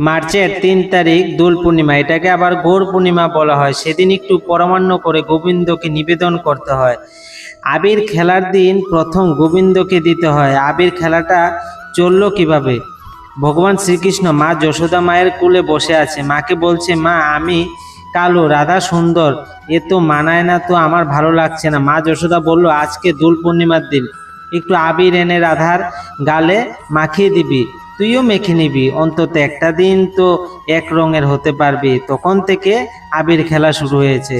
মার্চের 3 তারিখ দোল পূর্ণিমা, এটাকে আবার গৌর পূর্ণিমা বলা হয়। সেদিন একটু পরমান্ন করে গোবিন্দকে নিবেদন করতে হয়। আবির খেলার দিন প্রথম গোবিন্দকে দিতে হয়। আবির খেলাটা চললো কিভাবে? ভগবান শ্রীকৃষ্ণ মা যশোদা মায়ের কোলে বসে আছে। মাকে বলছে, মা আমি কালো, রাধা সুন্দর, এ তো মানায় না, তো আমার ভালো লাগছে না। মা যশোদা বলল, আজকে দোল পূর্ণিমার দিন, একটু আবির এনে রাধার গালে মাখিয়ে দিবি, তুইও মেখে নিবি, অন্তত একটা দিন তো এক রঙের হতে পারবি। তখন থেকে আবির খেলা শুরু হয়েছে।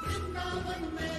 वृंदावन में